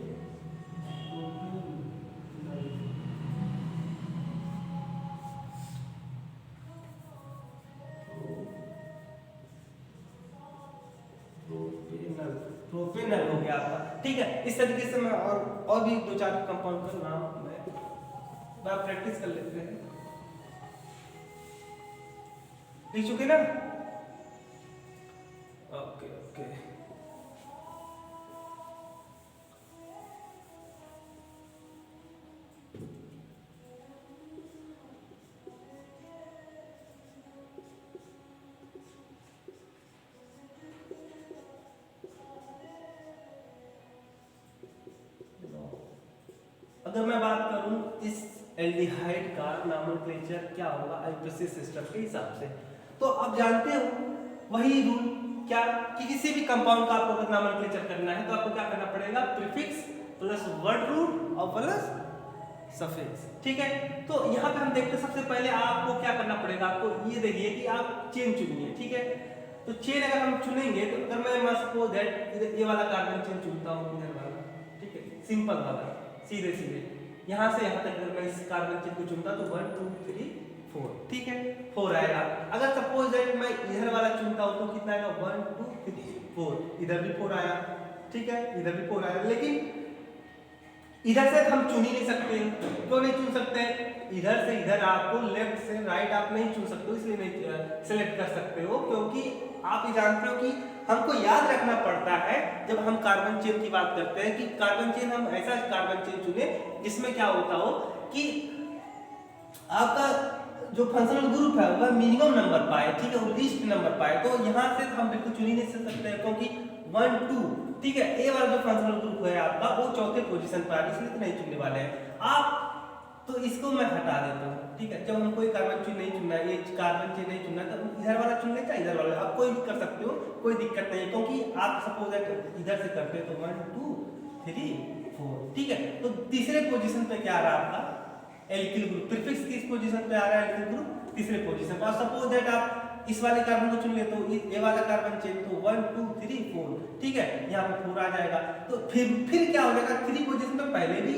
प्रोपेनल हो गया आपका, ठीक है। इस तरीके से मैं और भी 2-4 कंपाउंड का नाम मैं प्रैक्टिस कर लेते हैं, लिख चुके ना, ओके ओके। अगर मैं बात करूं इस एल्डिहाइड का नॉमेनक्लेचर क्या होगा आइब्रेसिस सिस्टम के हिसाब से, तो आप जानते हो वही रूल क्या कि किसी भी कंपाउंड का आपको अगर नॉमेनक्लेचर करना है तो आपको क्या करना पड़ेगा, प्रीफिक्स प्लस वर्ड रूट और प्लस सफिक्स, ठीक है। तो यहाँ पे हम देखते हैं सबसे पहले आपको क्या करना पड़ेगा, आपको ये देखिए कि आप चेन चुनिए, ठीक है। तो चेन अगर हम चुनेंगे तो अगर मैं सपोज दैट ये वाला कार्बन चेन चुनता हूँ, इधर वाला, ठीक है, सिंपल वाला, सीधे सीधे यहाँ से यहाँ तक अगर मैं इस कार्बन चेन को चुनता तो 1 2 3 4, ठीक है, 4 आएगा। अगर सपोज दैट मैं इधर वाला चुनता हूँ तो कितना आएगा, 1 2 3 4, इधर भी 4 आया, ठीक है, इधर भी 4 आया, लेकिन इधर से हम चुन ही नहीं सकते, क्यों नहीं चुन सकते, इधर से इधर आपको लेफ्ट से राइट आप नहीं चुन सकते हो, इसलिए नहीं सिलेक्ट कर सकते हो, क्योंकि आप ये जानते हो कि हमको याद रखना पड़ता है जब हम कार्बन चेन की बात करते हैं कि कार्बन चेन हम ऐसा कार्बन चेन चुने जिसमें क्या होता हो कि आपका जो फंक्शनल ग्रुप है वह मिनिमम नंबर पाए, ठीक है, वो लीस्ट नंबर पाए। तो यहाँ से हम बिल्कुल चुन ही नहीं सकते हैं क्योंकि 1 2, ठीक है, ए वाला जो फंक्शनल ग्रुप है आपका वो चौथे पोजीशन पर आ, इसलिए तो नहीं चुनने वाले हैं आप, तो इसको मैं हटा देता हूँ, ठीक है। जब हमको कार्बन चेन नहीं चुनना है, ये कार्बन चेन नहीं चुनना, तो इधर वाला चुन लेते हैं, इधर वाला आप कोई भी कर सकते हो, कोई दिक्कत नहीं है, क्योंकि आप सपोज दैट इधर से करते हो तो 1 2 3 4, ठीक है। तो तीसरे पोजीशन पे क्या आ रहा है आपका एल्किल ग्रुप, प्रीफिक्स किस पोजीशन पे आ रहा है, एल्किल ग्रुप तीसरे पोजीशन पर। सपोज दैट आप इस वाले कार्बन को चुन ले तो ये वाला कार्बन चेन तो 1 2 3 4, ठीक है, यहाँ पे 4 आ जाएगा। तो फिर क्या हो जाएगा, 3 पोजीशन पे पहले भी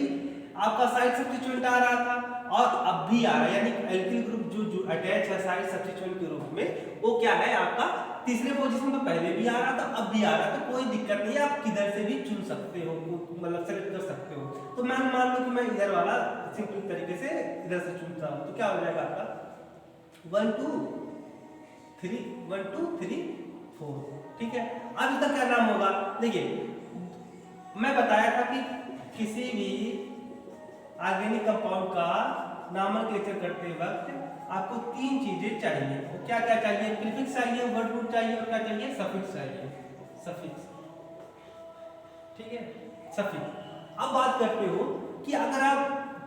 आपका साइड सब्स्टिट्यूएंट आ रहा था और अब भी आ रहा है, यानी एल्किल ग्रुप जो अटैच है साइड सब्स्टिट्यूएंट के रूप में वो क्या है आपका तीसरे पोजीशन पे पहले भी आ रहा था, अब भी आ रहा है, तो कोई दिक्कत नहीं है, आप किधर से भी चुन सकते हो, मतलब सेलेक्ट कर सकते हो। तो मैं मान लो कि मैं इधर वाला सिंपल तरीके से इधर से चुनता हूं, तो क्या हो जाएगा आपका 1 2 3 1 2 3 4, ठीक है। अब इसका क्या नाम होगा, देखिए मैं बताया था कि किसी भी ऑर्गेनिक कंपाउंड का नॉमेनक्लेचर करते वक्त आपको 3 चीजें चाहिए, तो क्या क्या चाहिए, प्रीफिक्स चाहिए, वर्ड रूट चाहिए और क्या चाहिए, सफिक्स चाहिए, सफिक्स, ठीक है, सफिक्स। अब बात करते हो कि अगर आप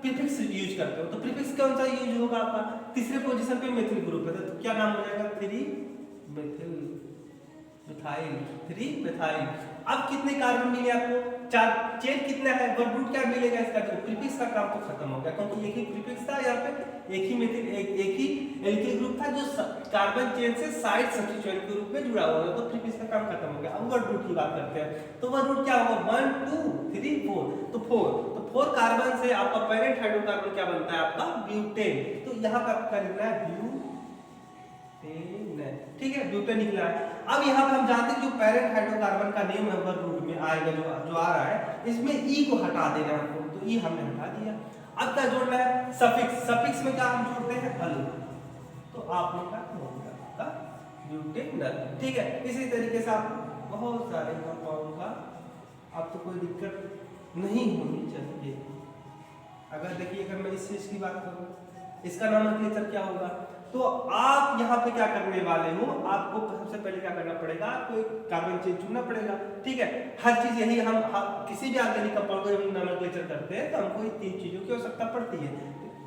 प्रीफिक्स यूज करते हो तो प्रीफिक्स कौन सा यूज होगा आपका, तीसरे पोजीशन पे मेथिल ग्रुप है तो क्या नाम हो जाएगा, 3 मेथिल मिथाइल, 3 मिथाइल। अब कितने कार्बन मिले आपको, 4, चेन कितना है, वर्ड रूट क्या मिलेगा इसका, जो प्रीफिक्स का काम तो खत्म हो गया क्योंकि एक ही प्रीफिक्स था, यहाँ पे एक ही मेथिल एक ही एल्किल ग्रुप था जो कार्बन चेन से साइड सब्स्टिट्यूएंट के रूप में जुड़ा हुआ है, तो प्रीफिक्स का काम खत्म हो गया। अब वर्ड रूट की बात करते हैं, तो वर्ड रूट क्या होगा 1 2 3 4, तो 4 कार्बन से आपका पेरेंट हाइड्रोकार्बन क्या बनता है आपका ब्यूटेन, तो यहाँ पे आपका लिखना है ब्यूटेन, ठीक है, ब्यूटेन निकला है। अब यहाँ पे हम जानते हैं जो पेरेंट हाइड्रोकार्बन का नेम है वर्ब रूट में आएगा, जो आ रहा है, इसमें ई को हटा देना है हमको, तो ई हमने हटा दिया। अब क्या जोड़ना है? सफिक्स। सफिक्स में क्या हम जोड़ते हैं? अल। तो आपने क्या होगा? ब्यूटेनल। ठीक है, इसी तरीके से आप बहुत सारे कंपाउंड का आपको कोई दिक्कत नहीं होनी चाहिए। अगर देखिए, अगर मैं इस चीज की बात करूं, इसका नोमेनक्लेचर क्या होगा? तो आप यहाँ पे क्या करने वाले हो, आपको सबसे पहले क्या करना पड़ेगा, आपको एक कार्बन चेन चुनना पड़ेगा। ठीक है, हर चीज यही हम किसी भी ऑर्गेनिक कंपाउंड को जब नोमेनक्लेचर करते हैं तो हमको ये तीन चीजों की आवश्यकता पड़ती है,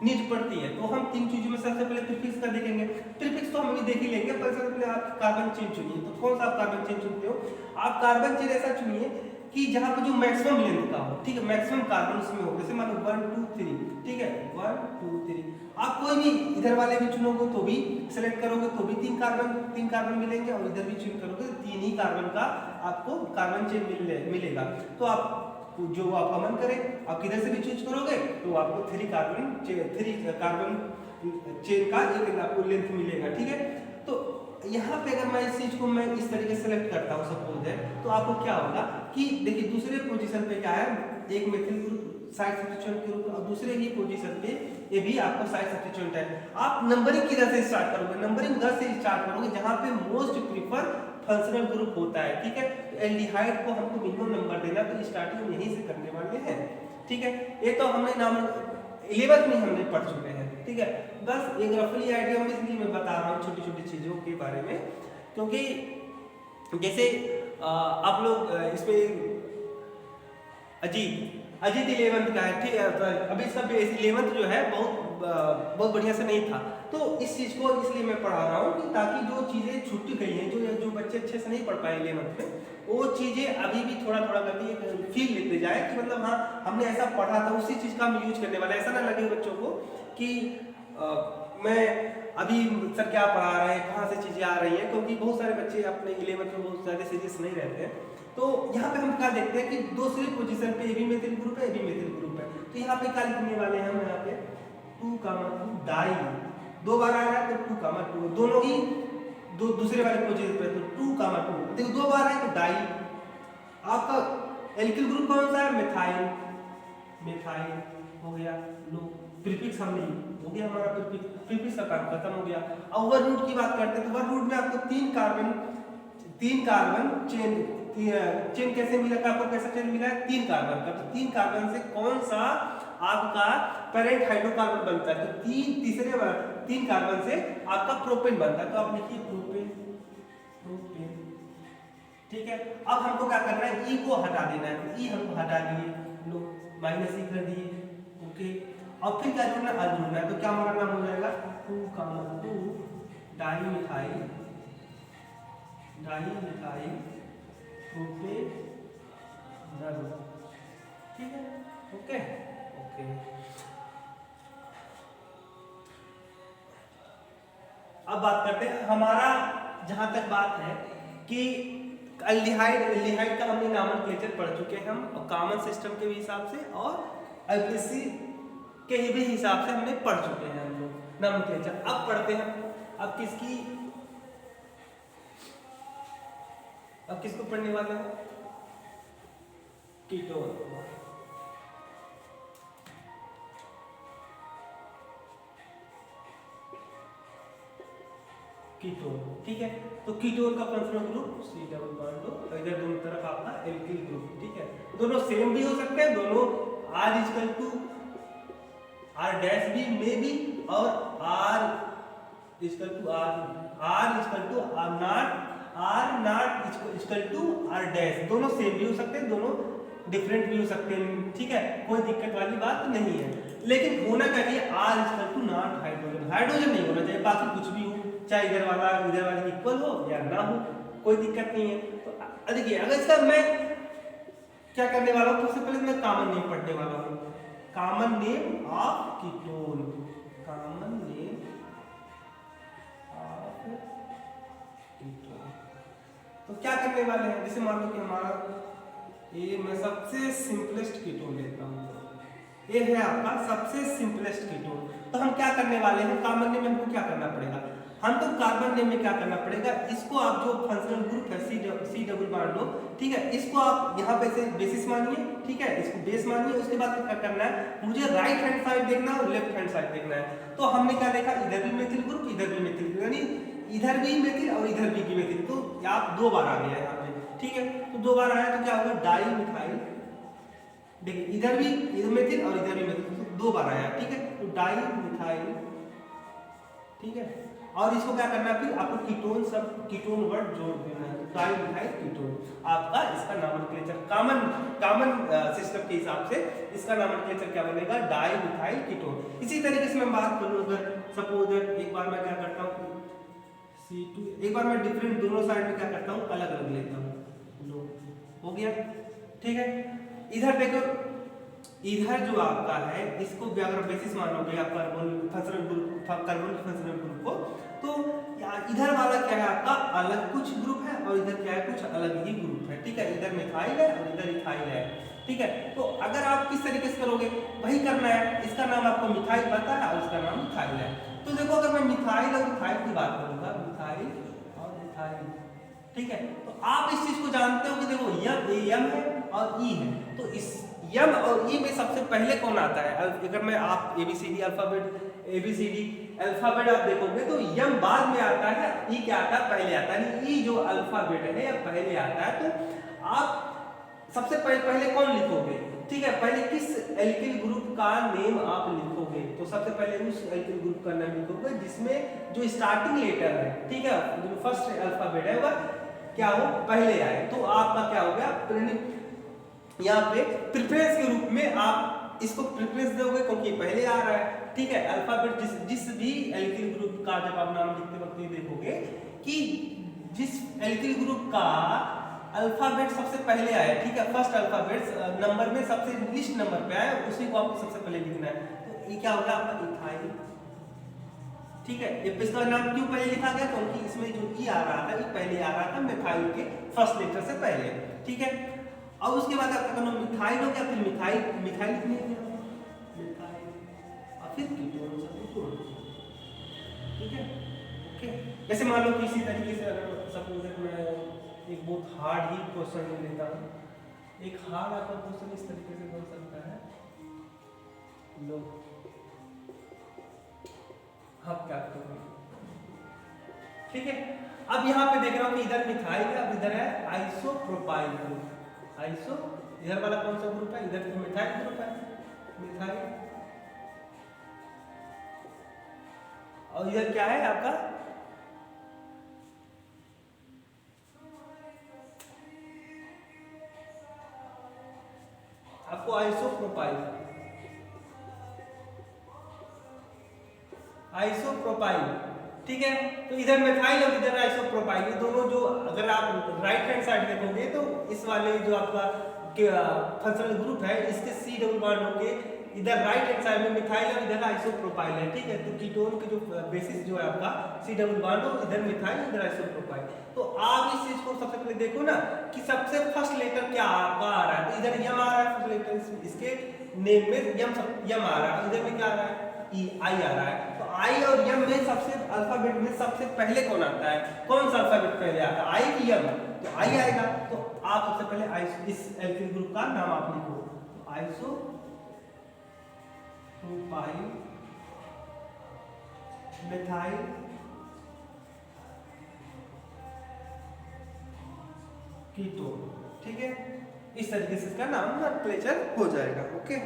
नीड पड़ती है। तो हम तीन चीजों में सबसे पहले प्रीफिक्स का देखेंगे। प्रीफिक्स तो हम अभी देख ही लेंगे, पर सबसे पहले आप कार्बन चेन चुनिए। तो कौन सा आप कार्बन चेन चुनते हो? आप कार्बन चेन ऐसा चुनिए कि जहां पर जो मैक्सिमम लेंथ का हो, ठीक है, मैक्सिमम कार्बन उसमें हो। जैसे मान लो 1 2 3, ठीक है, 1 2 3। आप कोई भी इधर वाले भी चुनोगे तो भी सेलेक्ट करोगे तो भी तीन कार्बन मिलेंगे, और इधर भी चुन करोगे तो तीन ही कार्बन का आपको कार्बन चेन मिलेगा। तो आप जो आपका मन करे आप किधर से भी चूज करोगे तो आपको 3 कार्बन चेन का एक आपको लेंथ मिलेगा। ठीक है, तो यहाँ पे अगर मैं इस चीज को मैं इस तरीके से सेलेक्ट करता हूँ सपोज है, तो आपको क्या होगा कि देखिए दूसरे पोजीशन पे क्या है, एक मेथिल ग्रुप साइड सब्स्टिट्यूएंट के रूप में, और दूसरे ही पोजीशन पे ये भी आपको साइड सब्स्टिट्यूएंट है। आप नंबरिंग किधर से स्टार्ट करोगे? नंबरिंग उधर से स्टार्ट करोगे जहां पे मोस्ट प्रीफर फंक्शनल ग्रुप होता है। ठीक है, एल्डिहाइड को हमको मिनिमम नंबर देना, तो स्टार्टिंग यहीं से करने वाले हैं। ठीक है, ये तो हमने नाम 11th में हमने पढ़ चुके हैं। ठीक है, बस एक रफली आइडिया में इसलिए मैं बता रहा हूँ छोटी छोटी चीजों के बारे में, क्योंकि जैसे आप लोग इस पे अजीत 11th का है। ठीक है, अभी इसका 11th जो है बहुत बढ़िया से नहीं था, तो इस चीज को इसलिए मैं पढ़ा रहा हूँ कि ताकि जो चीजें छूट गई हैं, जो बच्चे अच्छे से नहीं पढ़ पाए 11th में, वो चीजें अभी भी थोड़ा थोड़ा करके फील लेते जाए कि मतलब हाँ हमने ऐसा पढ़ा था, उसी चीज का हम यूज करने वाले। ऐसा ना लगे बच्चों को कि मैं अभी सर क्या पढ़ा रहे हैं, कहाँ से चीजें आ रही हैं, क्योंकि बहुत सारे बच्चे अपने 11th में बहुत सारे सीरियस नहीं रहते हैं। तो यहाँ पे हम क्या देखते हैं कि दूसरी पोजीशन पे ए बी मेथिल ग्रुप है, ए बी मेथिल ग्रुप है। तो यहाँ पे क्या लिखने वाले हैं हम? यहाँ पे 2, डाई, 2 बार आ रहा है तो 2, दोनों ही दूसरे वाले पोजीशन पे, तो 2, देखो 2 बार है तो डाई। आपका एल्किल ग्रुप कौन सा है? मिथाइल हो गया। लो प्रीफिक्स हमने हो गया, हमारा प्रीफिक्स का काम खत्म हो गया। अब ओवर रूट की बात करते हैं, तो ओवर रूट में आपको 3 कार्बन चेन कैसे मिला? आपको कैसा चेन मिला है? 3 कार्बन का। तो 3 कार्बन से कौन सा आपका पेरेंट हाइड्रोकार्बन बनता है? तो तीसरे 3 कार्बन से आपका प्रोपेन बनता है। तो आप लिखिए प्रोपेन। ठीक है, अब हमको क्या करना है? ई को हटा देना है। तो ई हमको हटा दिए, लो -e कर दिए। ओके, अब फिर क्या करना? अल जोड़ना है। तो क्या हमारा नाम हो जाएगा? 2, डाईमिथाइल प्रोपेनल। ठीक है, ओके। अब बात करते हैं, हमारा जहां तक बात है कि एल्डिहाइड का हमने नोमेनक्लेचर पढ़ चुके हैं हम, और कॉमन सिस्टम के भी हिसाब से और IPC के भी हिसाब से हमने पढ़ चुके हैं हम लोग नोमेनक्लेचर। अब पढ़ते हैं अब किसको पढ़ने वाले हैं? कीटोन। ठीक है, तो कीटोन का फंक्शनल ग्रुप C++, इधर दोनों तरफ आपका एल्किल ग्रुप। ठीक है, दोनों सेम भी हो सकते हैं, दोनों R भी मे भी, और R दोनों सेम भी हो सकते हैं, दोनों डिफरेंट भी हो सकते हैं। ठीक है, कोई दिक्कत वाली बात नहीं है, लेकिन होना क्या चाहिए? R हाइड्रोजन नहीं होना चाहिए, बाकी कुछ भी हो, चाहे इधर वाला इक्वल हो या ना हो, कोई दिक्कत नहीं है। तो देखिए, अगर इसका मैं क्या करने वाला हूँ, सबसे पहले मैं कॉमन नेम पढ़ने वाला हूँ। कॉमन नेम ऑफ कीटोन, तो क्या करने वाले हैं? जैसे मान लो कि हमारा ये मैं सबसे सिंपलेस्ट कीटोन लेता हूँ, ये है आपका सबसे सिंपलेस्ट कीटोन। तो हम क्या करने वाले हैं? कॉमन नेम हमको क्या करना पड़ेगा? हमको कार्बन नेम में क्या करना पड़ेगा, इसको आप जो फंक्शनल ग्रुप है सी डबल बॉन्ड लो, ठीक है, इसको आप यहाँ पे से बेसिस मानिए, ठीक है, इसको बेस मानिए। उसके बाद क्या करना है, मुझे राइट हैंड साइड देखना है और लेफ्ट हैंड साइड देखना है। तो हमने क्या देखा, इधर भी मेथिल ग्रुप, इधर भी मेथिल ग्रुप, यानी इधर भी मेथिल और इधर भी मेथिल, तो आप 2 बार आ गया यहाँ पे, ठीक है। तो 2 बार आया तो क्या होगा, डाई मिथाइल, देखिए इधर भी इधर मेथिल और इधर भी मेथिल, तो 2 बार आया, ठीक है। तो डाई मिथाइल, ठीक है, और इसको क्या करना है, फिर आपको कीटोन सब कीटोन वर्ड जोड़ देना है, डाई मिथाइल कीटोन आपका इसका नोमेनक्लेचर कॉमन सिस्टम के हिसाब से इसका नोमेनक्लेचर क्या बनेगा, डाई मिथाइल कीटोन। इसी तरीके से मैं बात करूं, अगर सपोज एक बार मैं क्या करता हूं C2, एक बार मैं डिफरेंट दोनों साइड में क्या करता हूं, अलग अलग लेता हूं, लो हो गया, ठीक है। इधर देखो, इधर जो आपका है इसको भी अगर बेसिस मानोगे आप carbon functional group, carbon functional group को, तो इधर वाला क्या है आपका अलग कुछ ग्रुप है और इधर क्या है कुछ अलग ही ग्रुप है, ठीक है। इधर मिथाइल है और इधर इथाइल है, ठीक है। तो अगर आप किस तरीके से करोगे वही करना है, इसका नाम आपको मिथाइल पता है और इसका नाम इथाइल है। तो देखो अगर मैं मिथाइल और इथाइल की बात करूंगा, मिथाइल और इथाइल, ठीक है, तो आप इस चीज को जानते हो कि देखो यम है और ई है, तो इस यम और ई में सबसे पहले कौन आता है, अगर मैं आप एबीसीडी अल्फाबेट आप देखोगे तो यम बाद में आता है, ई क्या आता है पहले आता है, यानी ई जो अल्फाबेट है या पहले आता है। तो आप सबसे पहले कौन लिखोगे, ठीक है, पहले किस एल्किल ग्रुप का नेम आप लिखोगे, तो सबसे पहले उस एल्किल ग्रुप का नाम लिखोगे जिसमें जो स्टार्टिंग लेटर है, ठीक है, जो फर्स्ट अल्फाबेट है वह क्या हो पहले आए। तो आपका क्या हो गया, यहाँ पे प्रेफरेंस के रूप में आप इसको प्रेफरेंस दोगे क्योंकि पहले आ रहा है, ठीक है। अल्फाबेट जिस भी एल्किल ग्रुप का जब आप नाम लिखते वक्त देखोगे कि जिस एल्किल ग्रुप का अल्फाबेट सबसे पहले आया, ठीक है, फर्स्ट अल्फाबेट नंबर में सबसे लिस्ट नंबर पे आया, उसी को आपको सबसे पहले लिखना है। तो ये क्या होगा आपका इथाइल, ठीक है। इसका नाम क्यों पहले लिखा गया, क्योंकि इसमें जो ई आ रहा था ये पहले आ रहा था मिथाइल के फर्स्ट लेटर से पहले, ठीक है। अब उसके बाद आपका नाम मिथाइल हो गया, फिर मिथाइल लिखने दिया, मिथाइल और फिर कीटोन सब जोड़, ठीक है, ओके। जैसे मान लो कि इसी तरीके से अगर सपोज मैं एक बहुत हार्ड ही क्वेश्चन लेता हूँ, एक हार्ड आपका क्वेश्चन इस तरीके से बन सकता है, लो हम क्या करेंगे, ठीक है। अब यहाँ पे देख रहा हूँ कि इधर मिथाइल है, अब इधर है आइसोप्रोपाइल ग्रुप, आइसो इधर वाला कौन सा ग्रुप है, इधर मिथाइल ग्रुप है, मिथाइल, और इधर क्या है आपका आपको आइसोप्रोपाइल, ठीक है। तो इधर मिथाइल और इधर आइसोप्रोपाइल, ये दोनों जो अगर आप राइट हैंड साइड देखोगे तो इस वाले जो आपका फंक्शनल ग्रुप है इसके सी डबल बॉन्ड होके इधर राइट हैंड साइड में मिथाइल और इधर आइसोप्रोपाइल है, ठीक है। तो कीटोन के जो बेसिस जो है आपका सी डबल बॉन्ड हो, इधर मिथाइल इधर आइसोप्रोपाइल। तो आप इस चीज को सबसे पहले देखो ना कि सबसे फर्स्ट लेटर क्या आपका आ रहा है, तो इधर यम आ रहा है फर्स्ट लेटर, इसके नेम में यम आ रहा है, इधर में क्या आ रहा है आई आ रहा है। तो आई और यम में सबसे अल्फाबेट में सबसे पहले कौन आता है, कौन सा अल्फाबेट पहले आता है, आई की यम, तो आई आएगा। तो आप सबसे पहले इस एल्किल ग्रुप का नाम आप लिखो, तो आइसो प्रोपाइल मिथाइल कीटोन, ठीक है। इस तरीके से इसका नाम नोमेनक्लेचर हो जाएगा, ओके।